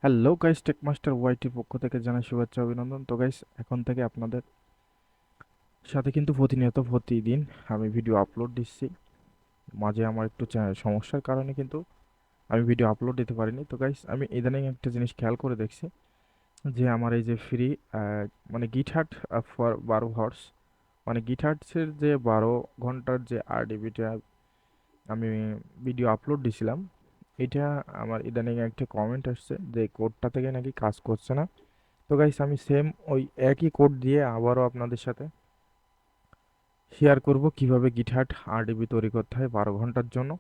Hello guys, টেকমাস্টার ওয়াইটির পক্ষ থেকে জানাই শুভেচ্ছা অভিনন্দন। তো গাইস, এখন থেকে আপনাদের সাথে কিন্তু প্রতিদিন আমি ভিডিও আপলোড দিচ্ছি। মাঝে আমার একটু সমস্যার কারণে কিন্তু আমি ভিডিও আপলোড দিতে পারিনি। তো গাইস, আমি ইদানিং একটা জিনিস খেয়াল করে দেখছি যে আমার এই যে ফ্রি মানে গিটহার্ট ফর 12 হর্স, মানে গিটহার্টসের যে 12 ঘন্টার যে আরডিবিটা আমি ভিডিও আপলোড দিছিলাম, এটা আমার ইদানিং একটা কমেন্ট আসছে যে কোডটা থেকে নাকি কাজ করছে না। তো গাইস, আমি সেম ওই একই কোড দিয়ে আবারও আপনাদের সাথে শেয়ার করব কিভাবে গিটহার্ট আরডিবি তৈরি করতে হয় 12 ঘন্টার জন্য।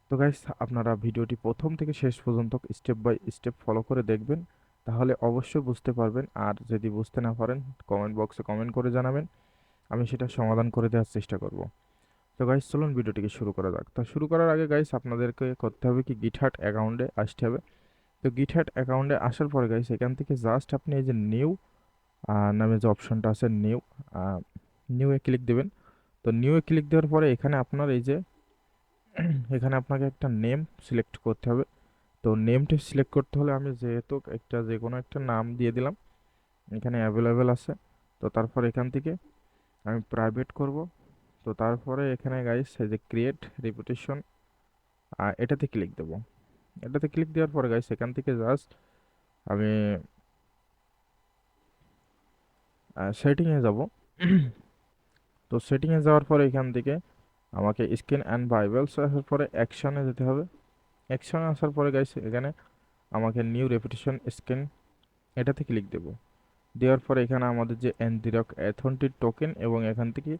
তো গাইস, আপনারা ভিডিওটি প্রথম থেকে শেষ পর্যন্ত স্টেপ বাই স্টেপ ফলো করে দেখবেন, তাহলে অবশ্যই বুঝতে পারবেন। আর যদি বুঝতে না পারেন, কমেন্ট বক্সে কমেন্ট করে জানাবেন, আমি সেটা সমাধান করে দেওয়ার চেষ্টা করব। তো গাইস, চলুন ভিডিওটিকে শুরু করা যাক। তো শুরু করার আগে গাইস, আপনাদেরকে করতে হবে কি, গিটহার্ট অ্যাকাউন্টে আসতে হবে। তো গিটহার্ট অ্যাকাউন্টে আসার পরে গাইস, এখান থেকে জাস্ট আপনি এই যে নিউ নামে যে অপশনটা আছে, নিউ এ ক্লিক দেবেন। তো নিউ এ ক্লিক দেওয়ার পরে এখানে আপনার এই যে এখানে আপনাকে একটা নেম সিলেক্ট করতে হবে। তো নেমটা সিলেক্ট করতে হলে আমি যেহেতু একটা যে কোনো একটা নাম দিয়ে দিলাম, এখানে অ্যাভেলেবেল আছে। তো তারপর এখান থেকে আমি প্রাইভেট করব। তো তারপরে এখানে গাইস এই যে ক্রিয়েট রেপুটেশন, এটাতে ক্লিক দেবো। এটাতে ক্লিক দেওয়ার পরে গাইস, এখান থেকে জাস্ট আমি সেটিংয়ে যাব। তো সেটিংয়ে যাওয়ার পরে এখান থেকে আমাকে স্ক্রিন অ্যান্ড বাইবেলস আসার পরে অ্যাকশনে যেতে হবে। অ্যাকশনে আসার পরে গাইস, এখানে আমাকে নিউ রেপিটেশন স্ক্রিন, এটাতে ক্লিক দেব। দেওয়ার পরে এখানে আমাদের যে এনজিরক অ্যাথেন্টিক টোকেন এবং এখান থেকে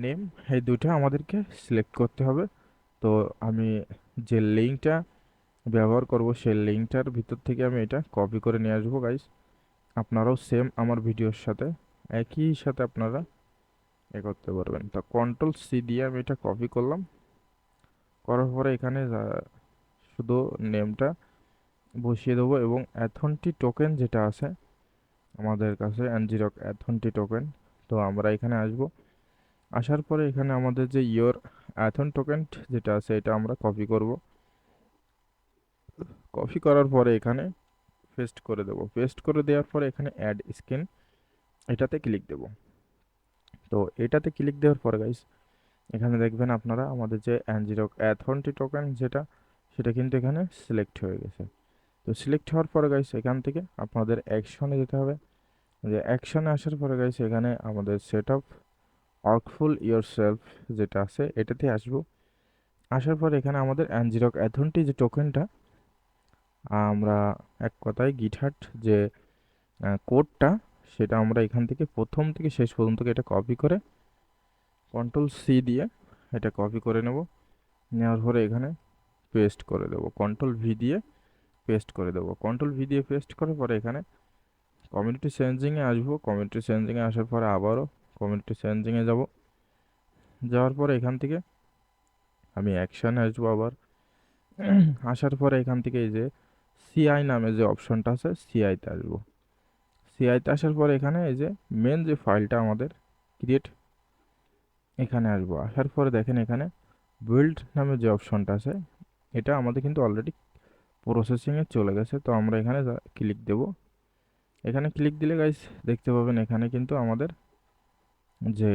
নেম, এই দুইটা আমাদেরকে সিলেক্ট করতে হবে। তো আমি যে লিঙ্কটা ব্যবহার করব, সেই লিঙ্কটার ভিতর থেকে আমি এটা কপি করে নিয়ে আসবো গাইস। আপনারাও সেম আমার ভিডিওর সাথে একই সাথে আপনারা করতে পারবেন। তো কন্ট্রোল সি দিয়ে আমি এটা কপি করলাম। করার পরে এখানে শুধু নেমটা বসিয়ে দেবো এবং অ্যাথনটি টোকেন যেটা আছে আমাদের কাছে, এনজিরক অ্যাথনটি টোকেন। তো আমরা এখানে আসব। আসার পরে এখানে আমাদের যে ইয়োর অ্যাথন টোকেন যেটা আছে, এটা আমরা কপি করব। কপি করার পরে এখানে পেস্ট করে দেবো। পেস্ট করে দেওয়ার পরে এখানে অ্যাড স্ক্রিন, এটাতে ক্লিক দেব। তো এটাতে ক্লিক দেওয়ার পরে গাইস, এখানে দেখবেন আপনারা আমাদের যে এনজিরক অ্যাথনটি টোকেন যেটা, সেটা কিন্তু এখানে সিলেক্ট হয়ে গেছে। তো সিলেক্ট হওয়ার পরে গাইস, এখান থেকে আপনাদের অ্যাকশনে যেতে হবে। যে অ্যাকশনে আসার পরে গাইস, এখানে আমাদের সেট আপ ওয়ার্কফুল ইয়োরসেলফ যেটা আছে, এটাতে আসবো। আসার পরে এখানে আমাদের অ্যানজিরক অ্যাথনটি যে টোকেনটা, আমরা এক কথায় গিটহার্ট যে কোডটা, সেটা আমরা এখান থেকে প্রথম থেকে শেষ পর্যন্ত এটা কপি করে কন্ট্রোল সি দিয়ে এটা কপি করে নেব। নেওয়ার পরে এখানে পেস্ট করে দেবো, কন্ট্রোল ভি দিয়ে পেস্ট করে দেবো। কন্ট্রোল ভি দিয়ে পেস্ট করার পরে এখানে কমিউনিটি চেঞ্জিংয়ে আসবো। কমিউনিটি চেঞ্জিংয়ে আসার পরে আবারও কমিউনিটি চেঞ্জিংয়ে যাব। যাওয়ার পরে এখান থেকে আমি অ্যাকশানে আসবো আবার। আসার পরে এখান থেকে এই যে সিআই নামে যে অপশনটা আছে, সিআইতে আসবো। সিআইতে আসার পরে এখানে এই যে মেন যে ফাইলটা আমাদের ক্রিয়েট, এখানে আসবো। আসার পরে দেখেন এখানে বিল্ড নামে যে অপশনটা আছে, এটা আমাদের কিন্তু অলরেডি প্রসেসিংয়ে চলে গেছে। তো আমরা এখানে ক্লিক দেব। এখানে ক্লিক দিলে গাইস দেখতে পাবেন এখানে কিন্তু আমাদের যে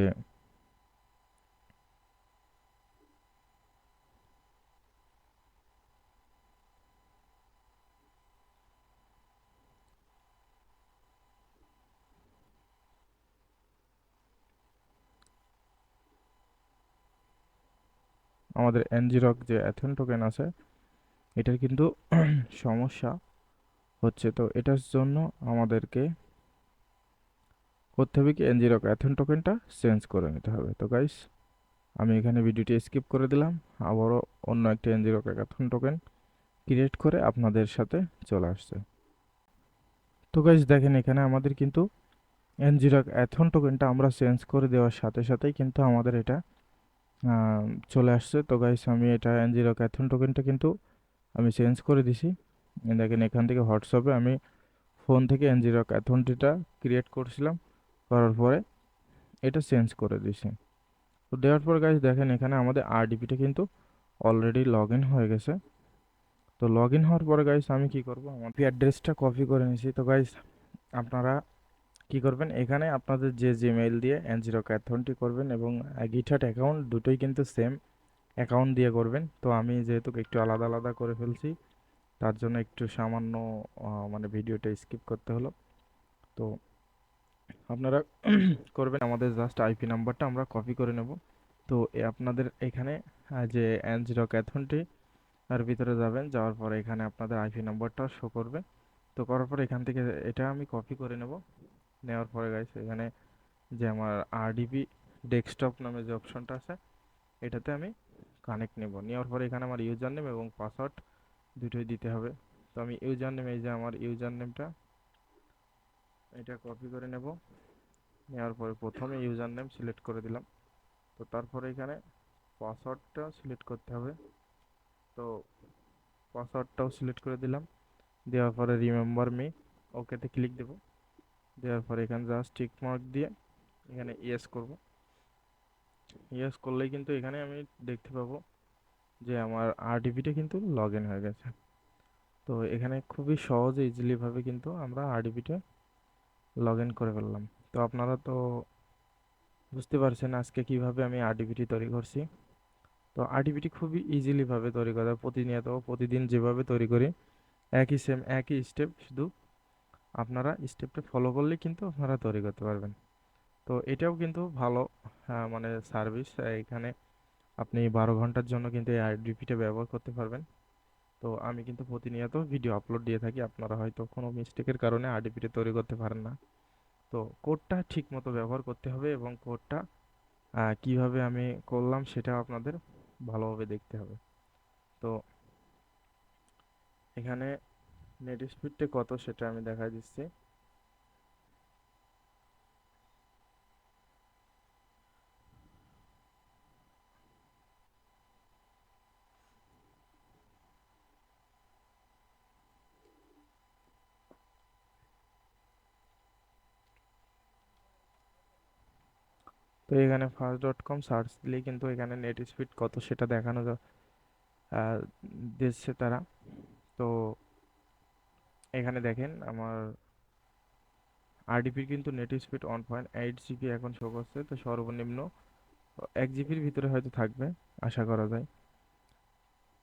আমাদের এনজিরক যে অ্যাথেন টোকেন আছে, এটার কিন্তু সমস্যা হচ্ছে। তো এটার জন্য আমাদেরকে করতে হবে কি, এনজিরক অ্যাথেন টোকেনটা চেঞ্জ করে নিতে হবে। তো গাইস, আমি এখানে ভিডিওটি স্কিপ করে দিলাম। আবারও অন্য একটা এনজিরক অ্যাথেন টোকেন ক্রিয়েট করে আপনাদের সাথে চলে আসছে। তো গাইস দেখেন, এখানে আমাদের কিন্তু এনজিরক অ্যাথন টোকেনটা আমরা চেঞ্জ করে দেওয়ার সাথে সাথেই কিন্তু আমাদের এটা আহ, চলে আসছে। তো গাইস, আমি এটা এনজিরক অ্যাথন টোকেনটা কিন্তু আমি চেঞ্জ করে দিছি। দেখেন এখান থেকে হোয়াটসঅ্যাপে আমি ফোন থেকে এনজিরক অ্যাথনটিটা ক্রিয়েট করছিলাম, করার পরে এটা চেঞ্জ করে দিছি। তো দেওয়ার পর গাইস দেখেন এখানে আমাদের আরডিপিটা কিন্তু অলরেডি লগ ইন হয়ে গেছে। তো লগ ইন হওয়ার পরে গাইস আমি কি করব, আমার অ্যাড্রেসটা কপি করে নিয়েছি। তো গাইস আপনারা কি করবেন, এখানে আপনাদের যে জিমেইল দিয়ে এনজিরক অ্যাকাউন্টটি করবেন এবং গিটহাট অ্যাকাউন্ট দুটোই কিন্তু সেম অ্যাকাউন্ট দিয়ে করবেন। তো আমি যেহেতু একটু আলাদা আলাদা করে ফেলছি, তার জন্য একটু সামান্য মানে ভিডিওটা স্কিপ করতে হলো। তো আপনারা করবেন, আমাদের জাস্ট আইপি নাম্বারটা আমরা কপি করে নেব। তো আপনাদের এখানে যে এনজিরক অ্যাকাউন্টটি তার ভিতরে যাবেন, যাওয়ার পরে এখানে আপনাদের আইপি নাম্বারটা শো করবে। তো করার পরে এখান থেকে এটা আমি কপি করে নেব। নেওয়ার পরে গাইস এখানে যে আমার আরডিপি ডেস্কটপ নামে যে অপশনটা আছে, এটাতে আমি কানেক্ট নেব। নেওয়ার পরে এখানে আমার ইউজার নেম এবং পাসওয়ার্ড দুটোই দিতে হবে। তো আমি ইউজার নেম, এই যে আমার ইউজার নেমটা, এটা কপি করে নেব। নেওয়ার পরে প্রথমে ইউজার নেম সিলেক্ট করে দিলাম। তো তারপরে এখানে পাসওয়ার্ডটা সিলেক্ট করতে হবে। তো পাসওয়ার্ডটাও সিলেক্ট করে দিলাম। দেওয়ার পরে রিমেম্বার মি, ওকেতে ক্লিক দেব। দেওয়ার পরে এখানে জাস্ট টিক মার্ক দিয়ে এখানে ইয়েস করব। ইয়েস করলেই কিন্তু এখানে আমি দেখতে পাবো যে আমার আরডিপিটা কিন্তু লগ ইন হয়ে গেছে। তো এখানে খুবই সহজ ইজিলি ভাবে কিন্তু আমরা আরডিপিটা লগ ইন করে ফেললাম। তো আপনারা তো বুঝতে পারছেন আজকে কিভাবে আমি আরডিপিটি তৈরি করছি। তো আরডিপিটি খুবই ইজিলি ভাবে তৈরি করা যায়, প্রতিনিয়ত প্রতিদিন যেভাবে তৈরি করি একই সেম একই স্টেপ, শুধু আপনারা স্টেপটা ফলো করলে কিন্তু আপনারা তৈরি করতে পারবেন। তো এটাও কিন্তু ভালো মানে সার্ভিস। এখানে আপনি 12 ঘন্টার জন্য কিন্তু এই আইডিপিটা ব্যবহার করতে পারবেন। তো আমি কিন্তু প্রতিনিয়ত ভিডিও আপলোড দিয়ে থাকি, আপনারা হয়তো কোনো মিস্টেকের কারণে আইডিপিটা তৈরি করতে পারেন না। তো কোডটা ঠিক মতো ব্যবহার করতে হবে এবং কোডটা কিভাবে আমি করলাম সেটা আপনাদের ভালোভাবে দেখতে হবে। তো এখানে নেট স্পিডটা কত সেটা আমি দেখাই দিচ্ছি। তো এখানে ফার্স্ট.কম সার্চ দিলেই কিন্তু এখানে নেট স্পিড কত সেটা দেখানো দিচ্ছে তারা। তো এখানে দেখেন আমার আরডিপির কিন্তু নেট স্পিড 1.8 জিবি এখন শো করছে। তো সর্বনিম্ন 1 জিবির ভিতরে হয়তো থাকবে, আশা করা যায়।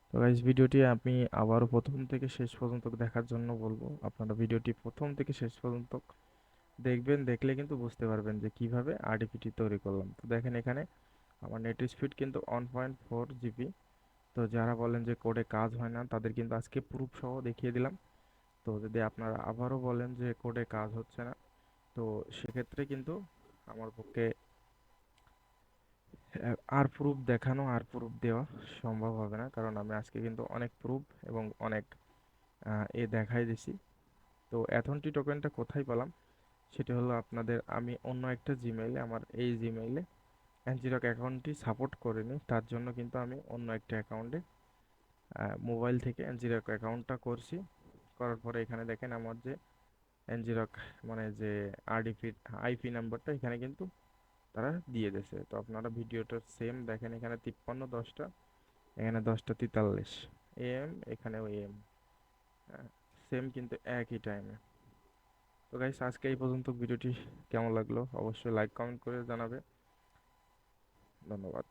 তো গাইস ভিডিওটি আমি আবারও প্রথম থেকে শেষ পর্যন্ত দেখার জন্য বলবো, আপনারা ভিডিওটি প্রথম থেকে শেষ পর্যন্ত দেখবেন। দেখলে কিন্তু বুঝতে পারবেন যে কিভাবে আরডিপিটি তৈরি করলাম। তো দেখেন এখানে আমার নেট স্পিড কিন্তু 1.4 জিবি। তো যারা বলেন যে কোডে কাজ হয় না, তাদের কিন্তু আজকে প্রুফ সহ দেখিয়ে দিলাম। তো যদি আপনারা আবারও বলেন যে কোডে কাজ হচ্ছে না, তো সেক্ষেত্রে কিন্তু আমার পক্ষে আর প্রুফ দেখানো আর প্রুফ দেওয়া সম্ভব হবে না, কারণ আমি আজকে কিন্তু অনেক প্রুফ এবং অনেক দেখাই দিছি। তো অ্যাথনটি টোকেনটা কোথায় পেলাম সেটা হলো, আপনাদের আমি অন্য একটা জিমেইলে, আমার এই জিমেইলে এনজিরক অ্যাকাউন্টটি সাপোর্ট করিনি, তার জন্য কিন্তু আমি অন্য একটা অ্যাকাউন্টে মোবাইল থেকে এনজিরক অ্যাকাউন্টটা করছি। করার পরে এখানে দেখেন আমার যে এনজিরক মানে যে আরডিপি আইপি নাম্বারটা এখানে কিন্তু তারা দিয়ে দিয়েছে। তো আপনারা ভিডিওটা সেম দেখেন, এখানে 53 10টা, এখানে 10টা 43 এম, এখানেও এম, সেম কিন্তু একই টাইমে। তো গাইস আজকে এই পর্যন্ত, ভিডিওটি কেমন লাগলো অবশ্যই লাইক কমেন্ট করে জানাবে। ধন্যবাদ।